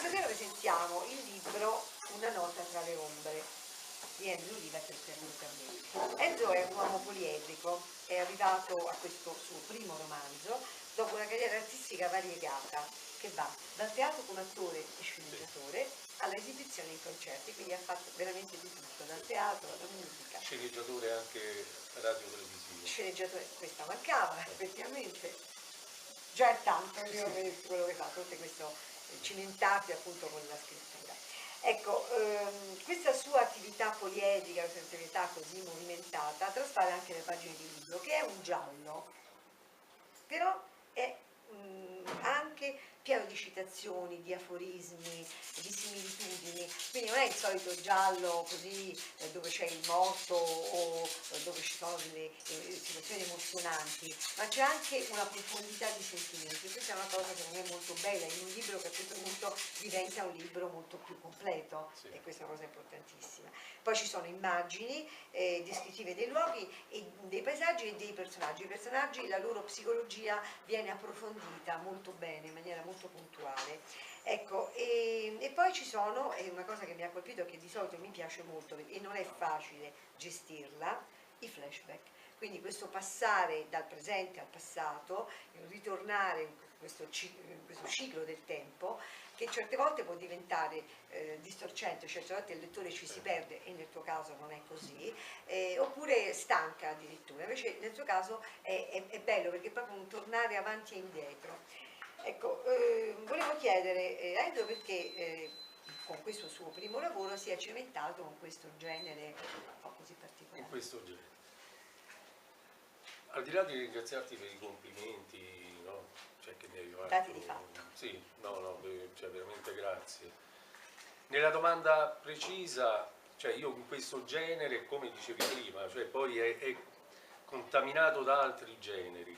Stasera presentiamo il libro Una nota tra le ombre di Enzo Oliva che è a me. Enzo è un uomo poliedrico, è arrivato a questo suo primo romanzo dopo una carriera artistica variegata che va dal teatro come attore e sceneggiatore alla esibizione in concerti, quindi ha fatto veramente di tutto, dal teatro alla musica. Sceneggiatore anche radio-televisivo. Sceneggiatore, questa mancava effettivamente, già è tanto quello che fa, tutto questo cimentarsi appunto con la scrittura. Ecco, questa sua attività poliedrica, questa attività così movimentata, traspare anche le pagine di un libro, che è un giallo, però è anche pieno di citazioni, di aforismi, di similitudini, quindi non è il solito giallo così dove c'è il morto o dove ci sono delle situazioni emozionanti, ma c'è anche una profondità di sentimenti. Questa è una cosa che non è molto bella in un libro che a questo punto diventa un libro molto più completo, sì. E questa è una cosa importantissima. Poi ci sono immagini descrittive dei luoghi, e dei paesaggi e dei personaggi. I personaggi, la loro psicologia viene approfondita molto bene, in maniera molto puntuale. Ecco, e poi ci sono, è una cosa che mi ha colpito, che di solito mi piace molto e non è facile gestirla, i flashback. Quindi questo passare dal presente al passato, ritornare in questo ciclo del tempo, che certe volte può diventare distorcente, certe volte il lettore ci si perde, e nel tuo caso non è così, oppure stanca addirittura. Invece nel suo caso è bello, perché è proprio un tornare avanti e indietro. Ecco, volevo chiedere a Enzo perché con questo suo primo lavoro si è cimentato con questo genere un po' così particolare. In questo genere. Al di là di ringraziarti per i complimenti, no? Cioè che mi hai fatto. Dati di fatto. Sì, cioè veramente grazie. Nella domanda precisa, cioè io in questo genere, come dicevi prima, cioè poi è contaminato da altri generi.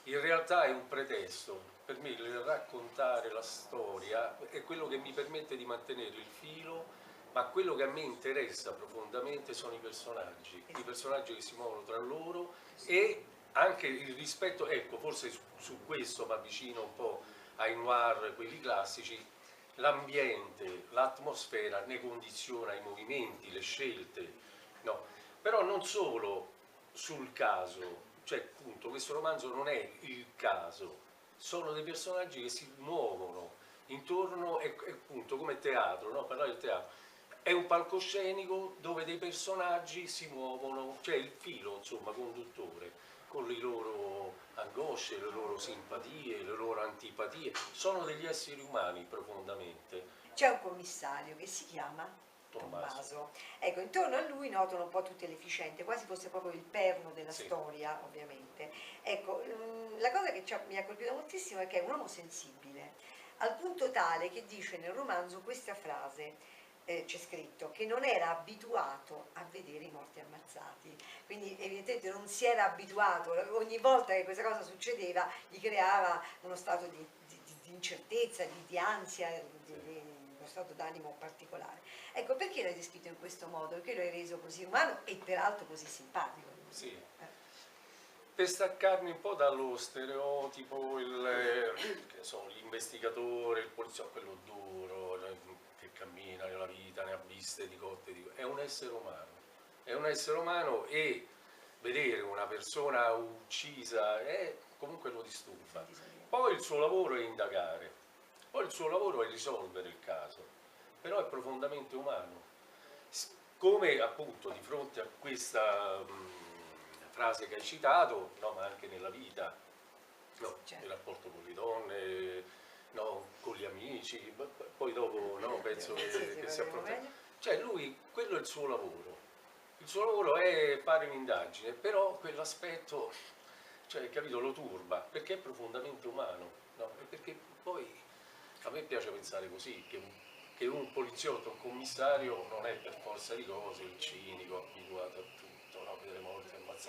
In realtà è un pretesto. Per me il raccontare la storia è quello che mi permette di mantenere il filo, ma quello che a me interessa profondamente sono i personaggi che si muovono tra loro, e anche il rispetto, ecco, forse su questo mi avvicino un po' ai noir, quelli classici, l'ambiente, l'atmosfera ne condiziona i movimenti, le scelte, no? Però non solo sul caso, cioè appunto questo romanzo non è il caso, sono dei personaggi che si muovono intorno, è appunto come teatro, no? Parlare del teatro, è un palcoscenico dove dei personaggi si muovono, c'è il filo, insomma, conduttore, con le loro angosce, le loro simpatie, le loro antipatie, sono degli esseri umani profondamente. C'è un commissario che si chiama Tommaso. Ecco, intorno a lui notano un po' tutte le efficienze, quasi fosse proprio il perno della storia, ovviamente. Ecco, la cosa che mi ha colpito moltissimo è che è un uomo sensibile, al punto tale che dice nel romanzo questa frase, c'è scritto, che non era abituato a vedere i morti ammazzati, quindi evidentemente non si era abituato, ogni volta che questa cosa succedeva gli creava uno stato di incertezza, di ansia, uno stato d'animo particolare. Ecco, perché l'hai descritto in questo modo? Perché lo hai reso così umano e peraltro così simpatico? Sì. Per staccarmi un po' dallo stereotipo, l'investigatore, il poliziotto, quello duro, che cammina nella vita, ne ha viste di cotte, è un essere umano. È un essere umano, e vedere una persona uccisa comunque lo disturba. Poi il suo lavoro è indagare, poi il suo lavoro è risolvere il caso, però è profondamente umano. Come appunto di fronte a questa frase che hai citato, no, ma anche nella vita, no, certo. Il rapporto con le donne, no, con gli amici, poi dopo no, penso che si affronta. Cioè lui, quello è il suo lavoro. Il suo lavoro è fare un'indagine, però quell'aspetto, cioè, capito, lo turba, perché è profondamente umano, no? E perché poi a me piace pensare così, che un poliziotto, un commissario non è per forza di cose il cinico abituato a tutto, no? Vedere morti ammazzati.